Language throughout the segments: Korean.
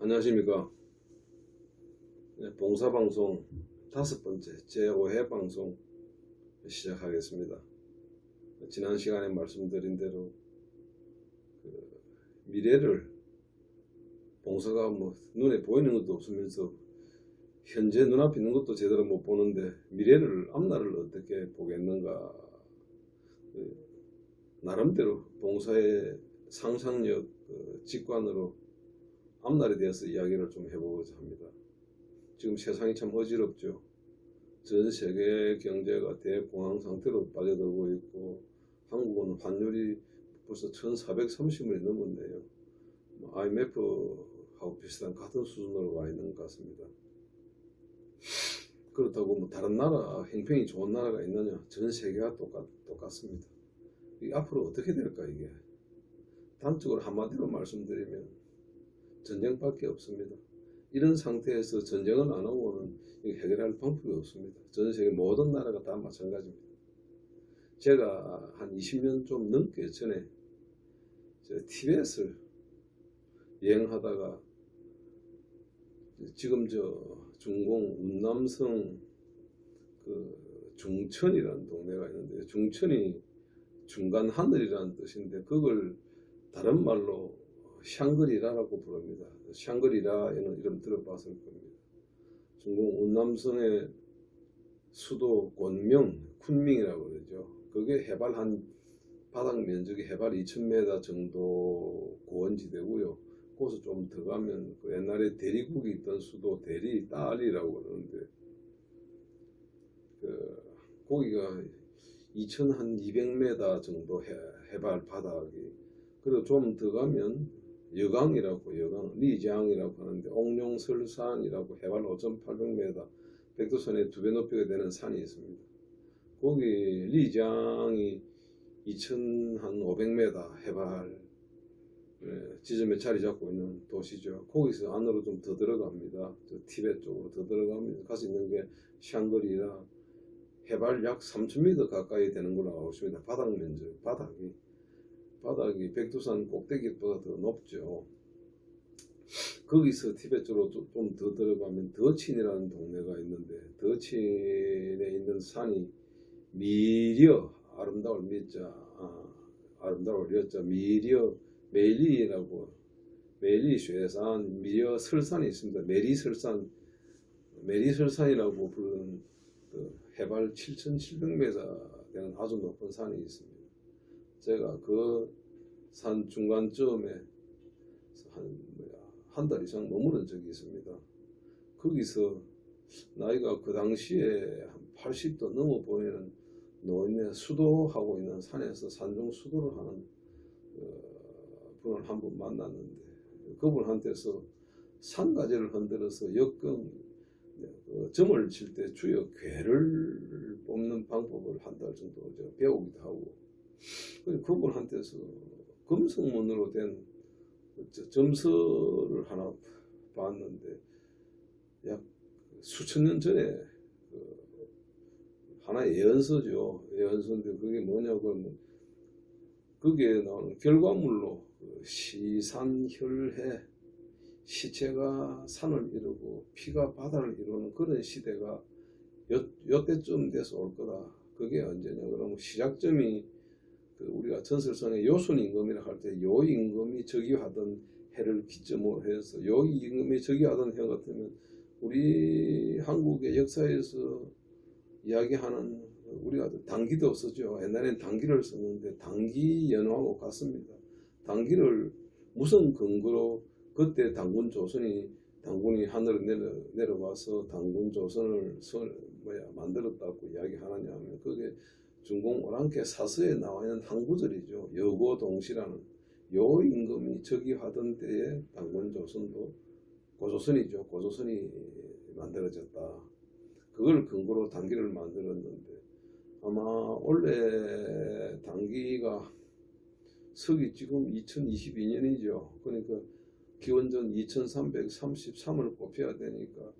안녕하십니까. 네, 봉사방송 5번째 제5회 방송 시작하겠습니다. 지난 시간에 말씀드린 대로 미래를 봉사가 눈에 보이는 것도 없으면서 현재 눈앞에 있는 것도 제대로 못 보는데 미래를 앞날을 어떻게 보겠는가. 나름대로 봉사의 상상력 직관으로 앞날에 대해서 이야기를 좀 해보고자 합니다. 지금 세상이 참 어지럽죠. 전 세계 경제가 대공황 상태로 빠져들고 있고 한국은 환율이 벌써 1430원이 넘었네요. IMF하고 비슷한 같은 수준으로 와 있는 것 같습니다. 그렇다고 다른 나라, 형평이 좋은 나라가 있느냐? 전 세계가 똑같습니다. 이게 앞으로 어떻게 될까 이게? 단적으로 한마디로 말씀드리면 전쟁밖에 없습니다. 이런 상태에서 전쟁을 안 하고는 해결할 방법이 없습니다. 전 세계 모든 나라가 다 마찬가지입니다. 제가 한 20년 좀 넘게 전에 티벳을 여행하다가 지금 중공 운남성 중천이라는 동네가 있는데, 중천이 중간 하늘이라는 뜻인데 그걸 다른 말로 샹그리라라고 부릅니다. 샹그리라에는 이름 들어봤을 겁니다. 중국 운남성의 수도 곤명, 쿤밍이라고 그러죠. 그게 바닥 면적이 해발 2000m 정도 고원지대고요. 거기서 좀 더 가면 옛날에 대리국이 있던 수도 딸이라고 그러는데 거기가 2200m 정도 해발 바닥이, 그리고 좀 더 가면 여강이라고, 리장이라고 하는데 옥룡설산이라고 해발 5800m, 백두산의 2배 높이가 되는 산이 있습니다. 거기 리장이 2500m 해발 지점에 자리 잡고 있는 도시죠. 거기서 안으로 좀 더 들어갑니다. 티벳 쪽으로 더 들어가면 가서 있는 게 샹그리라, 해발 약 3000m 가까이 되는 걸로 알고 있습니다. 바닥 면적, 바닥이 백두산 꼭대기보다 더 높죠. 거기서 티벳 쪽으로 좀 더 들어가면 더친이라는 동네가 있는데, 더친에 있는 산이 미려, 아름다울 미자, 아름다울 여자, 미려 메리라고, 메리쇠산 미려 설산이 있습니다. 메리설산이라고 부르는 해발 7700m 되는 아주 높은 산이 있습니다. 제가 그 산 중간쯤에 한 달 이상 머무른 적이 있습니다. 거기서 나이가 그 당시에 한 80도 넘어 보이는 노인의 수도하고 있는 산에서 산중 수도를 하는 분을 한 분 만났는데, 그분한테서 산가지를 흔들어서 점을 칠 때 주역 괴를 뽑는 방법을 한 달 정도 배우기도 하고, 그분한테서 금성문으로 된 점서를 하나 봤는데, 약 수천 년 전에 하나의 예언서죠. 예언서인데 그게 뭐냐고, 거기에 나오는 결과물로 시산혈해, 시체가 산을 이루고 피가 바다를 이루는 그런 시대가 요때쯤 돼서 올 거다. 그게 언제냐 그러면 시작점이 우리가 전설성의 요순임금이라 할 때 요임금이 즉위하던 해를 기점으로 해서, 요임금이 즉위하던 해 같으면 우리 한국의 역사에서 이야기하는, 우리가 당기도 없었죠. 옛날엔 당기를 썼는데 당기 연호하고 같습니다. 당기를 무슨 근거로 그때 당군이 하늘을 내려와서 당군 조선을 만들었다고 이야기하느냐 하면, 그게 중공 오랑캐 사서에 나와 있는 한 구절이죠. 여고동시라는, 요임금이 즉위하던 때에 당군 조선도 고조선이죠. 고조선이 만들어졌다. 그걸 근거로 당기를 만들었는데, 아마 원래 당기가 서기 지금 2022년이죠. 그러니까 기원전 2333을 곱해야 되니까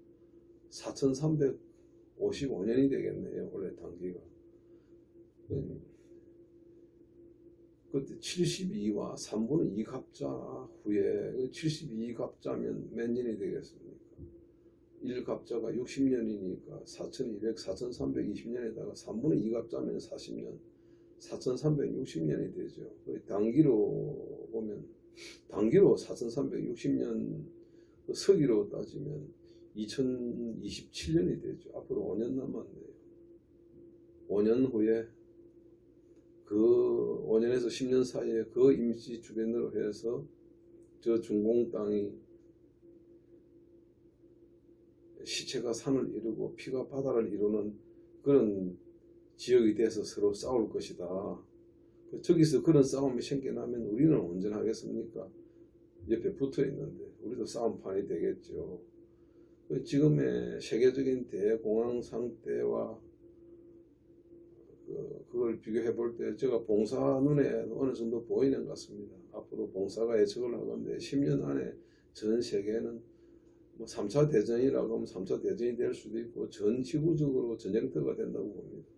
4355년이 되겠네요. 원래 당기가. 그때 72와 3분의 2 갑자 후에 72갑자면 몇 년이 되겠습니까? 1갑자가 60년이니까 4200, 4320년에다가 3분의 2갑자면 40년, 4360년이 되죠. 단기로 보면, 단기로 4360년, 서기로 따지면 2027년이 되죠. 앞으로 5년 남았네요. 5년 후에 그 5년에서 10년 사이에 그 임시 주변으로 해서 저 중공 땅이 시체가 산을 이루고 피가 바다를 이루는 그런 지역이 돼서 서로 싸울 것이다. 저기서 그런 싸움이 생겨나면 우리는 온전하겠습니까? 옆에 붙어 있는데 우리도 싸움판이 되겠죠. 지금의 세계적인 대공황 상태와 그걸 비교해 볼 때 제가 봉사 눈에 어느 정도 보이는 것 같습니다. 앞으로 봉사가 예측을 하건데 10년 안에 전 세계는 뭐 3차 대전이라고 하면 3차 대전이 될 수도 있고 전 지구적으로 전쟁터가 된다고 봅니다.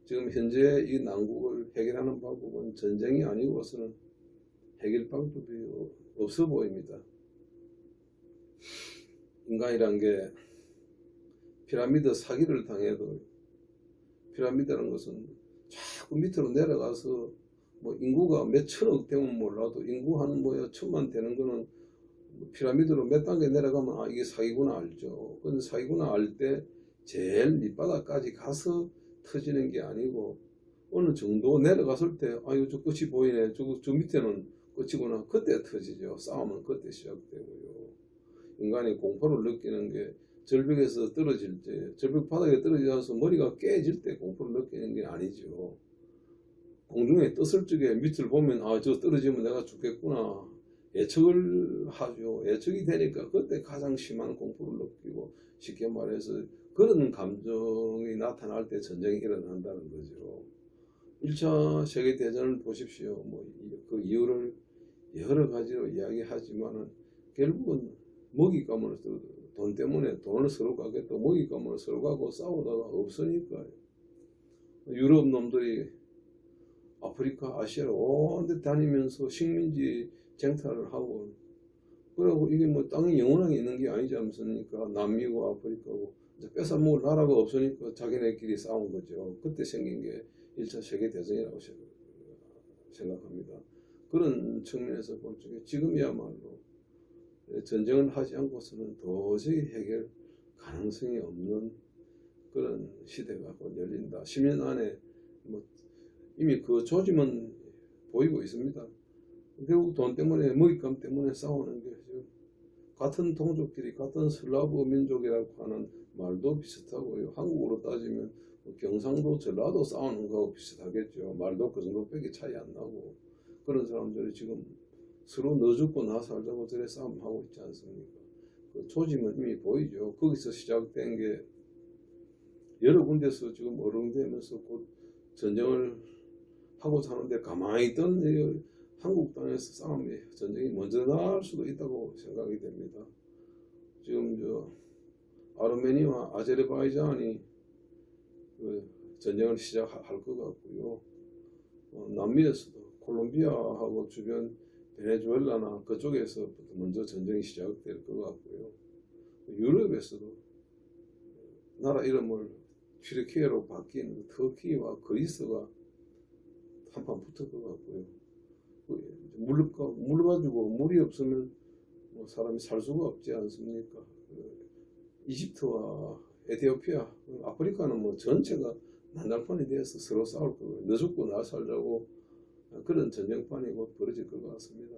지금 현재 이 난국을 해결하는 방법은 전쟁이 아니고서는 해결 방법이 없어 보입니다. 인간이란 게 피라미드 사기를 당해도 피라미드라는 것은 자꾸 밑으로 내려가서 뭐 인구가 몇 천억 되면 몰라도 인구 한 뭐 천만 되는 거는 피라미드로 몇 단계 내려가면 아 이게 사기구나 알죠. 근데 사기구나 알 때 제일 밑바닥까지 가서 터지는 게 아니고 어느 정도 내려갔을 때 아유 저 끝이 보이네. 저 밑에는 끝이구나. 그때 터지죠. 싸움은 그때 시작되고요. 인간이 공포를 느끼는 게 절벽에서 떨어질 때, 절벽 바닥에 떨어져서 머리가 깨질 때 공포를 느끼는 게 아니죠. 공중에 떴을 적에 밑을 보면 아 저 떨어지면 내가 죽겠구나 예측을 하죠. 예측이 되니까 그때 가장 심한 공포를 느끼고 쉽게 말해서 그런 감정이 나타날 때 전쟁이 일어난다는 거죠. 1차 세계대전을 보십시오. 뭐 그 이유를 여러 가지로 이야기하지만은 결국은 먹잇감을 돈 때문에 돈을 서로 가겠다 먹잇감을 서로 가고 싸우다가 없으니까요. 유럽 놈들이 아프리카, 아시아를 온데 다니면서 식민지 쟁탈을 하고 그러고 이게 뭐 땅이 영원하게 있는 게 아니지 않습니까? 남미고 아프리카고 뺏어 먹을 나라가 없으니까 자기네끼리 싸운 거죠. 그때 생긴 게 1차 세계대전이라고 생각합니다. 그런 측면에서 볼 적에 지금이야말로 전쟁을 하지 않고서는 도저히 해결 가능성이 없는 그런 시대가 곧 열린다. 10년 안에 뭐 이미 그 조짐은 보이고 있습니다. 결국 돈 때문에 먹잇감 때문에 싸우는 게 같은 동족끼리 같은 슬라브 민족이라고 하는 말도 비슷하고요. 한국으로 따지면 경상도 전라도 싸우는 거하고 비슷하겠죠. 말도 그 정도밖에 차이 안 나고 그런 사람들이 지금 서로 너 죽고 나 살자고 저래 싸움하고 있지 않습니까? 그 조짐은 이미 보이죠. 거기서 시작된 게 여러 군데서 지금 어른되면서 곧 전쟁을 하고 사는데 가만히 있던 한국 땅에서 싸움이 전쟁이 먼저 날 수도 있다고 생각이 됩니다. 지금 아르메니아와 아제르바이잔이 그 전쟁을 시작할 것 같고요. 남미에서도 콜롬비아하고 주변 베네수엘라나 그쪽에서부터 먼저 전쟁이 시작될 것 같고요. 유럽에서도 나라 이름을 튀르키예로 바뀐 터키와 그리스가 한판 붙을 것 같고요. 물 가지고 물이 없으면 뭐 사람이 살 수가 없지 않습니까? 이집트와 에티오피아, 아프리카는 뭐 전체가 난장판이 되어서 서로 싸울 거고요. 너 죽고 나 살자고 그런 전쟁판이 곧 벌어질 것 같습니다.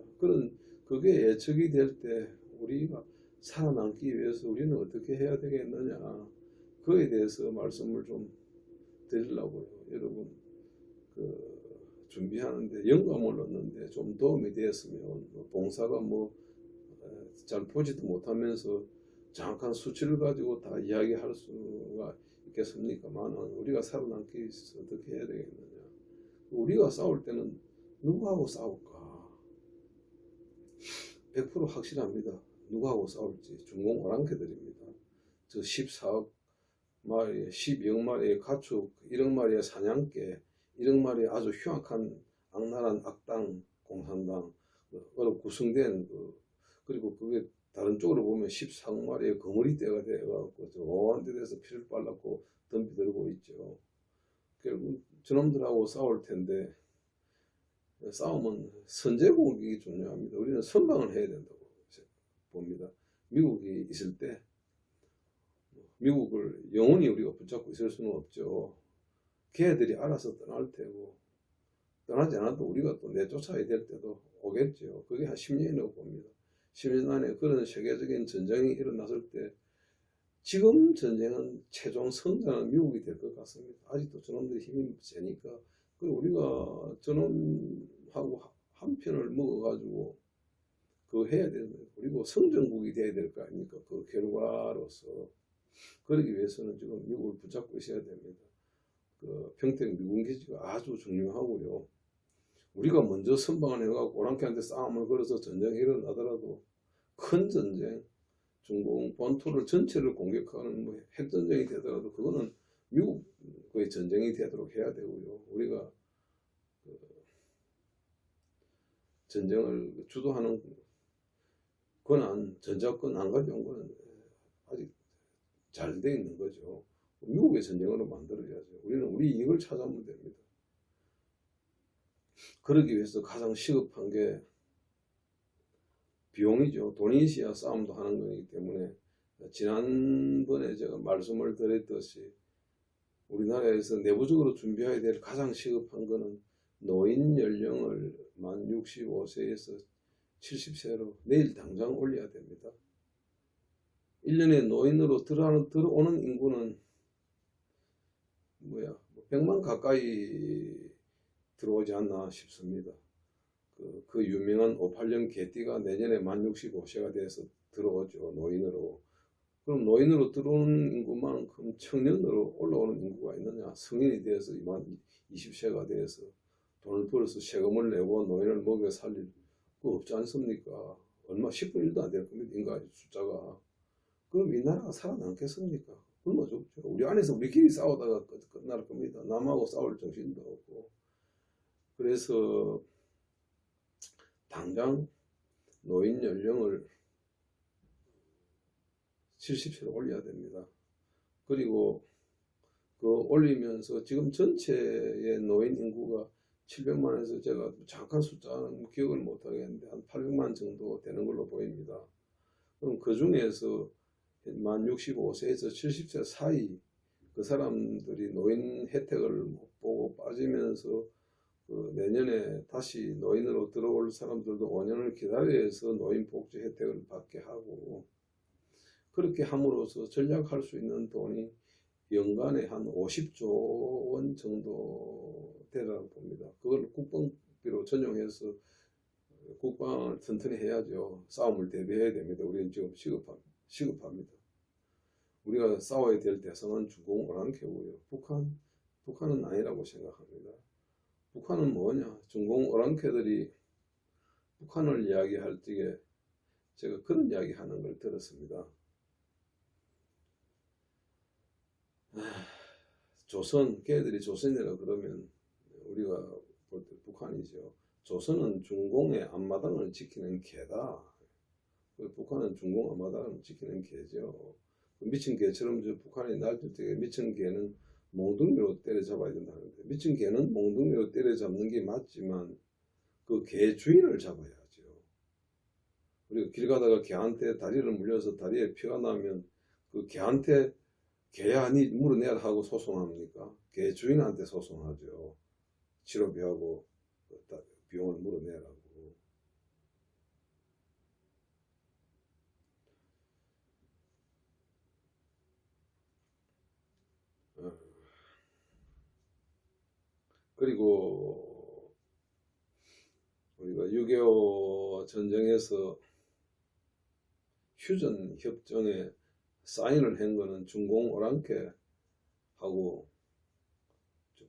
그게 예측이 될 때 우리가 살아남기 위해서 우리는 어떻게 해야 되겠느냐 그에 대해서 말씀을 좀 드리려고요. 여러분 준비하는데 영감을 얻는데 좀 도움이 되었으면 봉사가 뭐 잘 보지도 못하면서 정확한 수치를 가지고 다 이야기할 수가 있겠습니까만 우리가 살아남기 위해서 어떻게 해야 되겠느냐. 우리가 싸울 때는 누구하고 싸울까? 100% 확실합니다. 누구하고 싸울지 중공 오랑캐들입니다. 저 14억 마리의 12억 마리의 가축, 1억 마리의 사냥개, 1억 마리의 아주 흉악한 악랄한 악당 공산당 으로 구성된 그리고 그게 다른 쪽으로 보면 13마리의 거머리 떼가 돼갖고 오한 데 돼서 피를 빨랐고 덤비들고 있죠. 결국 저놈들하고 싸울 텐데 싸움은 선제 공격이 중요합니다. 우리는 선방을 해야 된다고 봅니다. 미국이 있을 때 미국을 영원히 우리가 붙잡고 있을 수는 없죠. 걔들이 알아서 떠날 테고 떠나지 않아도 우리가 또 내쫓아야 될 때도 오겠죠. 그게 한 10년이라고 봅니다. 10년 안에 그런 세계적인 전쟁이 일어났을 때 지금 전쟁은 최종 승자는 미국이 될 것 같습니다. 아직도 저놈들이 힘이 세니까 우리가 저놈하고 한 편을 먹어가지고 그거 해야 되는 거예요. 그리고 성전국이 돼야 될 거 아닙니까? 그 결과로서 그러기 위해서는 지금 미국을 붙잡고 있어야 됩니다. 그 평택 미군 기지가 아주 중요하고요. 우리가 먼저 선방을 해가지고 오랑캐한테 싸움을 걸어서 전쟁이 일어나더라도 큰 전쟁, 중공 본토를 전체를 공격하는 뭐 핵전쟁이 되더라도 그거는 미국의 전쟁이 되도록 해야 되고요. 우리가 그 전쟁을 주도하는 권한, 전자권 안 가져온 거는 아직 잘 돼 있는 거죠. 미국의 전쟁으로 만들어야죠. 우리는 우리 이익을 찾아오면 됩니다. 그러기 위해서 가장 시급한 게 비용이죠. 돈이 있어야 싸움도 하는 거기 때문에 지난번에 제가 말씀을 드렸듯이 우리나라에서 내부적으로 준비해야 될 가장 시급한 거는 노인 연령을 만 65세에서 70세로 내일 당장 올려야 됩니다. 1년에 노인으로 들어오는 인구는 100만 가까이 들어오지 않나 싶습니다. 그 유명한 58년 개띠가 내년에 만 65세가 돼서 들어오죠. 노인으로. 그럼 노인으로 들어오는 인구만큼 청년으로 올라오는 인구가 있느냐? 성인이 돼서 만 20세가 돼서 돈을 벌어서 세금을 내고 노인을 먹여 살릴 거 없지 않습니까? 얼마 10분 1도 안 될 겁니다. 인간의 숫자가. 그럼 이 나라가 살아남겠습니까? 굶어죽죠. 우리 안에서 우리끼리 싸우다가 끝날 겁니다. 남하고 싸울 정신도 없고. 그래서 당장 노인 연령을 70세로 올려야 됩니다. 그리고 그 올리면서 지금 전체의 노인 인구가 700만에서 제가 정확한 숫자는 기억을 못 하겠는데 한 800만 정도 되는 걸로 보입니다. 그럼 그 중에서 만 65세에서 70세 사이 그 사람들이 노인 혜택을 못 보고 빠지면서 그 내년에 다시 노인으로 들어올 사람들도 5년을 기다려서 노인 복지 혜택을 받게 하고 그렇게 함으로써 전략할 수 있는 돈이 연간에 한 50조 원 정도 되라고 봅니다. 그걸 국방비로 전용해서 국방을 튼튼히 해야죠. 싸움을 대비해야 됩니다. 우리는 지금 시급합니다. 우리가 싸워야 될 대상은 중공 오랑캐고요. 북한은 아니라고 생각합니다. 북한은 뭐냐? 중공 오랑캐들이 북한을 이야기할 적에 제가 그런 이야기 하는 걸 들었습니다. 조선, 걔들이 조선이라 그러면 우리가 볼 때 북한이죠. 조선은 중공의 앞마당을 지키는 개다. 북한은 중공 앞마당을 지키는 개죠. 미친 개처럼 북한이 날뛸 때 미친 개는 몽둥이로 때려잡아야 된다는데 미친 개는 몽둥이로 때려잡는 게 맞지만 그 개 주인을 잡아야죠. 그리고 길 가다가 개한테 다리를 물려서 다리에 피가 나면 그 개한테 개야 니 물어내야 하고 소송합니까? 개 주인한테 소송하죠. 치료비하고 비용을 물어내라고. 그리고 우리가 6.25 전쟁에서 휴전 협정에 사인을 한 거는 중공 오랑캐하고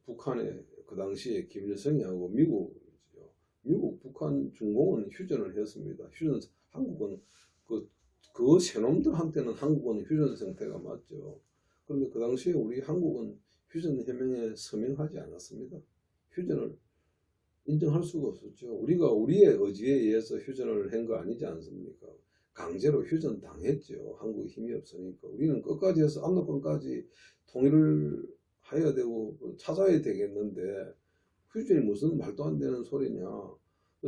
북한의 그 당시에 김일성이 하고 미국이죠. 미국, 북한, 중공은 휴전을 했습니다. 한국은 그 새놈들한테는 한국은 휴전 상태가 맞죠. 그런데 그 당시에 우리 한국은 휴전 협명에 서명하지 않았습니다. 휴전을 인정할 수가 없었죠. 우리가 우리의 의지에 의해서 휴전을 한 거 아니지 않습니까? 강제로 휴전 당했죠. 한국이 힘이 없으니까. 우리는 끝까지 해서 압록강까지 통일을 해야 되고 찾아야 되겠는데 휴전이 무슨 말도 안 되는 소리냐.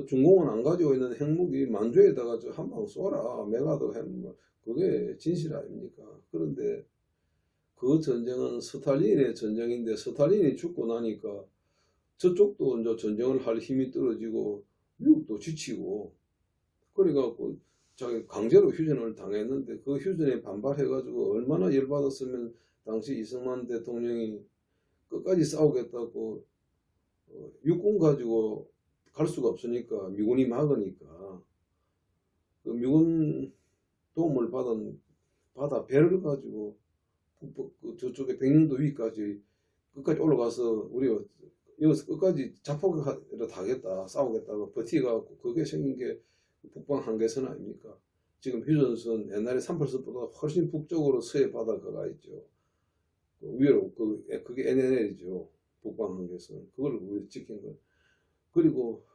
중공은 안 가지고 있는 핵무기 만주에다가 한 방 쏘라. 메가드 핵 그게 진실 아닙니까? 그런데 그 전쟁은 스탈린의 전쟁인데 스탈린이 죽고 나니까 저쪽도 이제 전쟁을 할 힘이 떨어지고 미국도 지치고 그래갖고 자기 강제로 휴전을 당했는데 그 휴전에 반발해가지고 얼마나 열받았으면 당시 이승만 대통령이 끝까지 싸우겠다고 육군 가지고 갈 수가 없으니까 미군이 막으니까 그 미군 도움을 받아 배를 가지고 저쪽에 백령도 위까지 끝까지 올라가서 우리가 여기서 끝까지 자폭을 하겠다 싸우겠다고 버티가고 그게 생긴 게 북방 한계선 아닙니까? 지금 휴전선 옛날에 38선보다 훨씬 북쪽으로 서해 바다가 있죠. 위로 그게 NNL이죠. 북방 한계선 그걸 우리 지킨 거. 그리고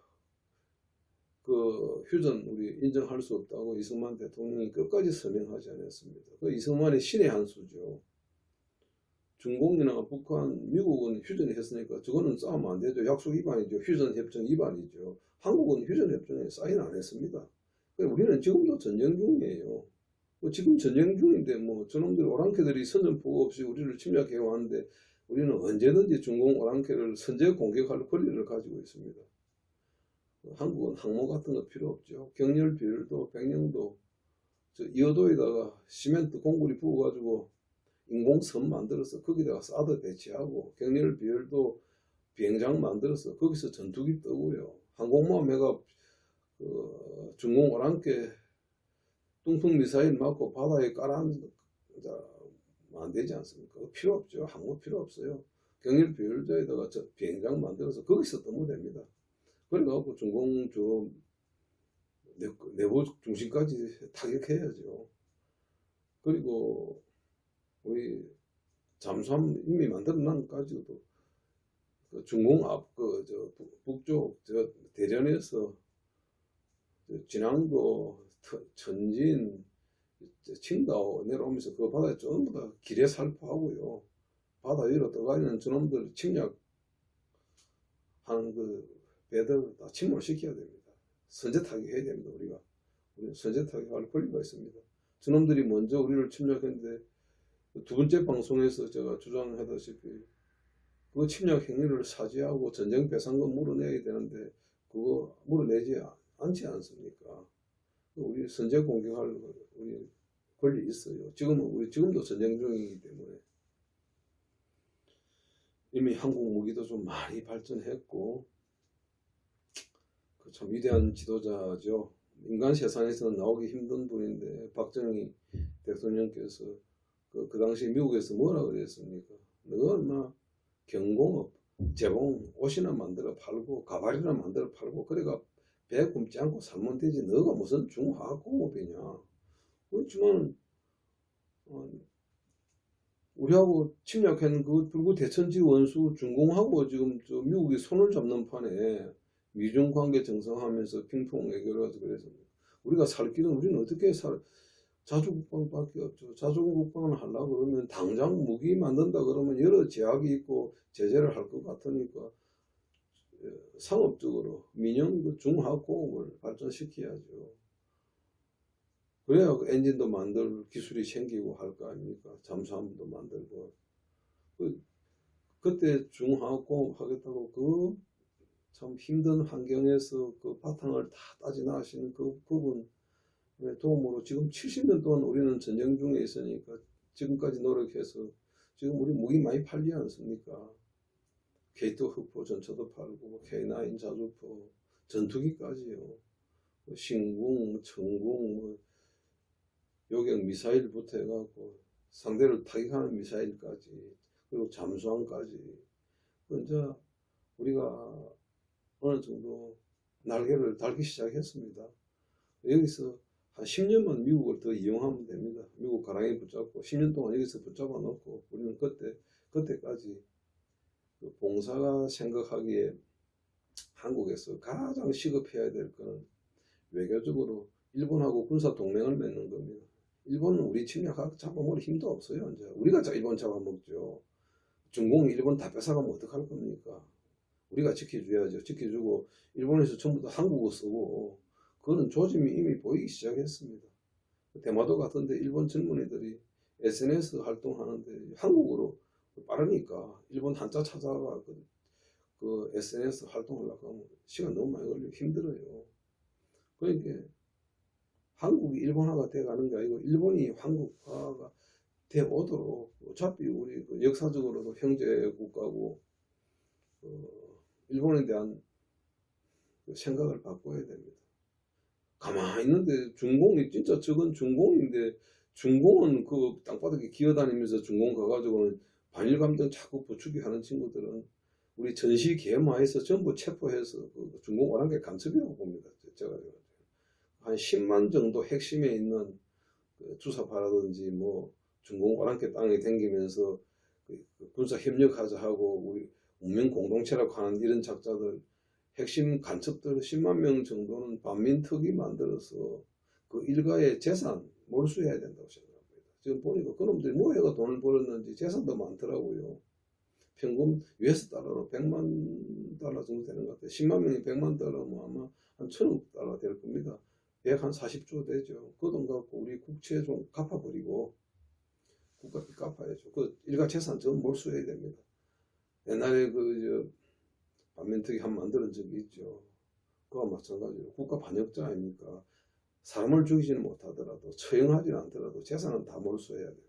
그 휴전 우리 인정할 수 없다고 이승만 대통령이 끝까지 서명하지 않았습니다. 그 이승만의 신의 한 수죠. 중공이나 북한, 미국은 휴전을 했으니까 저거는 싸우면 안 되죠. 약속 위반이죠. 휴전협정 위반이죠. 한국은 휴전협정에 사인 안 했습니다. 우리는 지금도 전쟁 중이에요. 지금 전쟁 중인데 뭐 저놈들 오랑캐들이 선전포고 없이 우리를 침략해 왔는데 우리는 언제든지 중공 오랑캐를 선제 공격할 권리를 가지고 있습니다. 한국은 항모 같은 거 필요 없죠. 경렬 비율도 백령도 이어도에다가 시멘트 공구리 부어가지고 인공섬 만들어서 거기다가 사드 배치하고 경렬 비율도 비행장 만들어서 거기서 전투기 뜨고요. 항공모함 해가 중공 오랑캐 뚱뚱 미사일 맞고 바다에 깔아앉아 안 되지 않습니까? 필요 없죠. 항모 필요 없어요. 경렬 비율도에다가 비행장 만들어서 거기서 뜨면 됩니다. 그래갖고 중공 내부 중심까지 타격해야죠. 그리고 우리 잠수함 이미 만들어난 까지도 그 중공 앞 북쪽 대전에서 진앙도 천진 칭다오 내려오면서 그 바다에 전부 다 기뢰 살포하고요. 바다 위로 떠가는 저놈들 침략하는 그 배들 다 침몰시켜야 됩니다. 선제 타격해야 됩니다. 우리가 선제 타격할 권리가 있습니다. 저놈들이 먼저 우리를 침략했는데 두 번째 방송에서 제가 주장하다시피 그 침략 행위를 사죄하고 전쟁 배상금 물어내야 되는데 그거 물어내지 않지 않습니까? 우리 선제 공격할 우리 권리 있어요. 지금도 전쟁 중이기 때문에 이미 한국 무기도 좀 많이 발전했고 참 위대한 지도자죠. 인간 세상에서는 나오기 힘든 분인데 박정희 대통령께서 그 당시 미국에서 뭐라 그랬습니까? 너가 얼마 경공업, 재봉, 옷이나 만들어 팔고 가발이나 만들어 팔고 그래가 배 굶지 않고 살면 되지 너가 무슨 중화공업이냐. 그렇지만 우리하고 침략한 그 불구 대천지 원수 중공하고 지금 미국이 손을 잡는 판에 미중 관계 정상화하면서 핑퐁 외교를 그래서 우리가 살 길은 우리는 어떻게 자주국방밖에 없죠. 자주국방을 하려고 그러면 당장 무기 만든다 그러면 여러 제약이 있고 제재를 할 것 같으니까 상업적으로 민영 중화공업을 발전시켜야죠. 그래야 그 엔진도 만들 기술이 생기고 할 거 아닙니까? 잠수함도 만들고. 그때 중화공업 하겠다고 그 참 힘든 환경에서 그 바탕을 다 따지 나가시는 그 부분 도움으로 지금 70년 동안 우리는 전쟁 중에 있으니까 지금까지 노력해서 지금 우리 무기 많이 팔지 않습니까? K2 흑포 전차도 팔고 K9 자주포 전투기까지요. 신궁, 천궁, 요격 미사일부터 해갖고 상대를 타격하는 미사일까지 그리고 잠수함까지 이제 우리가 어느 정도 날개를 달기 시작했습니다. 여기서 한 10년만 미국을 더 이용하면 됩니다. 미국 가랑이 붙잡고 10년 동안 여기서 붙잡아 놓고 우리는 그때까지 그 봉사가 생각하기에 한국에서 가장 시급해야 될 거는 외교적으로 일본하고 군사 동맹을 맺는 겁니다. 일본은 우리 침략하고 잡아먹을 힘도 없어요. 이제 우리가 일본 잡아먹죠. 중공이 일본 다 뺏어가면 어떡할 겁니까? 우리가 지켜줘야죠. 지켜주고 일본에서 전부 다 한국어 쓰고 그런 조짐이 이미 보이기 시작했습니다. 대마도 같은데 일본 젊은이들이 SNS 활동하는데 한국어로 빠르니까 일본 한자 찾아가 그 SNS 활동하려고 하면 시간 너무 많이 걸리고 힘들어요. 그러니까 한국이 일본화가 돼가는 게 아니고 일본이 한국화가 돼 오도록 어차피 우리 그 역사적으로도 형제 국가고 일본에 대한 그 생각을 바꿔야 됩니다. 가만히 있는데 중공이 진짜 적은 중공인데 중공은 그 땅바닥에 기어다니면서 중공 가가지고는 반일감정 자꾸 부추기 하는 친구들은 우리 전시 계엄화해서 전부 체포해서 그 중공 오랑캐 간첩이라고 봅니다. 제가 한 10만 정도 핵심에 있는 그 주사파라든지 뭐 중공 오랑캐 땅에 댕기면서 그 군사 협력하자 하고 우리 운명 공동체라고 하는 이런 작자들 핵심 간첩들 10만 명 정도는 반민특위 만들어서 그 일가의 재산 몰수해야 된다고 생각합니다. 지금 보니까 그놈들이 뭐해가 돈을 벌었는지 재산도 많더라고요. 평균 US 달러로 100만 달러 정도 되는 것 같아요. 10만 명이 100만 달러면 아마 한 1000억 달러 될 겁니다. 140조 되죠. 그 돈 갖고 우리 국채 좀 갚아버리고 국가비 갚아야죠. 그 일가 재산 전 몰수해야 됩니다. 옛날에 반민특위 한 만들어진 적이 있죠. 그와 마찬가지로 국가 반역자 아닙니까? 사람을 죽이지는 못하더라도 처형하지는 않더라도 재산은 다 몰수해야 됩니다.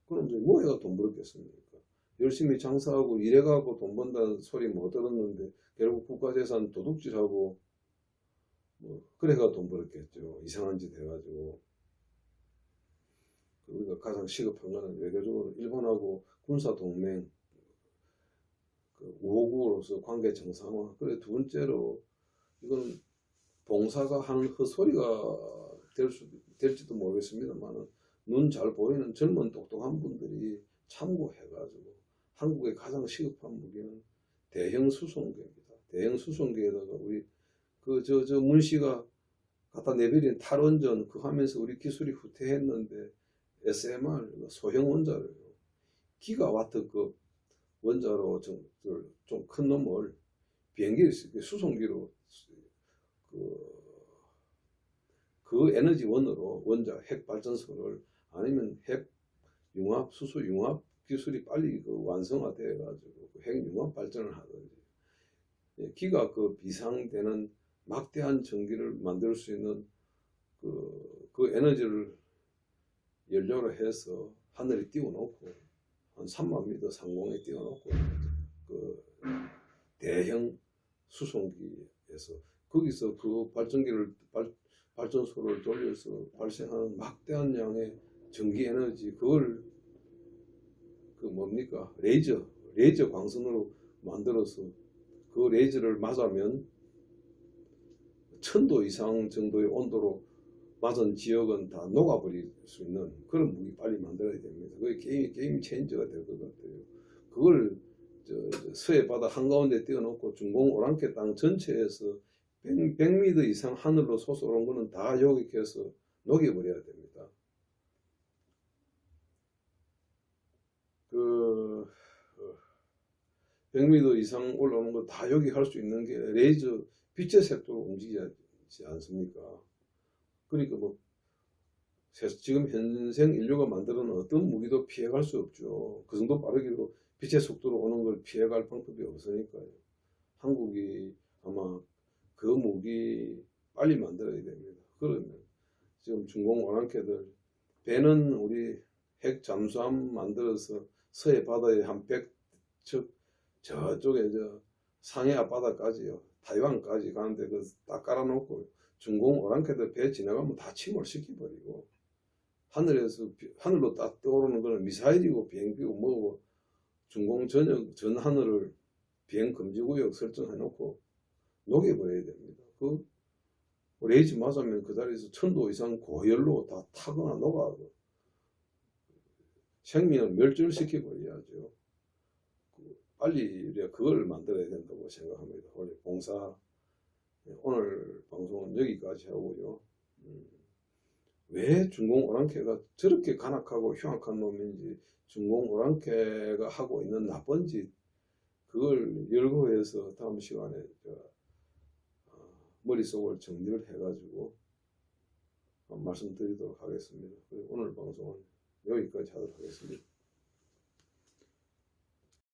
그럼 이제 뭐해가 돈 벌었겠습니까? 열심히 장사하고 일해가고 돈 번다는 소리 못 들었는데 결국 국가재산 도둑질하고 뭐 그래가 돈 벌었겠죠. 이상한 짓 해가지고. 우리가 가장 시급한 거는 외교적으로 일본하고 군사동맹 그 우호국으로서 관계 정상화. 그래 두 번째로 이건 봉사가 하는 헛소리가 될지도 모르겠습니다만 눈 잘 보이는 젊은 똑똑한 분들이 참고해가지고 한국의 가장 시급한 무기는 대형 수송기입니다. 대형 수송기에다가 우리 저 문씨가 갖다 내버린 탈원전 그 하면서 우리 기술이 후퇴했는데 SMR 소형 원자를 기가와트급 원자로 좀 큰 놈을 비행기 수송기로 그 에너지원으로 원자 핵 발전소를 아니면 핵 융합 수소 융합 기술이 빨리 완성화돼 가지고 핵 융합 발전을 하든지 기가 비상되는 막대한 전기를 만들 수 있는 그 에너지를 연료로 해서 하늘에 띄워놓고 한 3만 미터 상공에 띄워놓고 그 대형 수송기에서 거기서 그 발전소를 돌려서 발생하는 막대한 양의 전기 에너지 그걸 뭡니까 레이저 광선으로 만들어서 그 레이저를 맞으면 1000도 이상 정도의 온도로 맞은 지역은 다 녹아버릴 수 있는 그런 무기 빨리 만들어야 됩니다. 그게 게임 체인저가 될 것 같아요. 그걸 서해 바다 한가운데 띄워놓고 중공 오랑캐 땅 전체에서 100m 이상 하늘로 솟아오른 거는 다 요격해서 녹여버려야 됩니다. 100m 이상 올라오는 거 다 요격할 수 있는 게 레이저 빛의 색도로 움직이지 않습니까? 그러니까 지금 현생 인류가 만드는 어떤 무기도 피해갈 수 없죠. 그 정도 빠르기로 빛의 속도로 오는 걸 피해갈 방법이 없으니까요. 한국이 아마 그 무기 빨리 만들어야 됩니다. 그러면 지금 중공 오랑캐들 배는 우리 핵 잠수함 만들어서 서해 바다에 한 100척 저쪽에 상해 앞바다까지요. 타이완까지 가는데 딱 깔아놓고 중공 오랑캐들 배 지나가면 다 침몰시켜버리고 하늘로 딱 떠오르는 거는 미사일이고 비행기고 뭐고 중공 전 하늘을 비행 금지구역 설정해놓고 녹여버려야 됩니다. 레이저 맞으면 그 자리에서 1000도 이상 고열로 다 타거나 녹아고 생명을 멸절시켜버려야죠. 빨리 우리가 그걸 만들어야 된다고 생각합니다. 원래 봉사 오늘 방송은 여기까지 하고요. 왜 중공 오랑캐가 저렇게 간악하고 흉악한 놈인지, 중공 오랑캐가 하고 있는 나쁜 짓, 그걸 열거해서 다음 시간에 머릿속을 정리를 해가지고 말씀드리도록 하겠습니다. 오늘 방송은 여기까지 하도록 하겠습니다.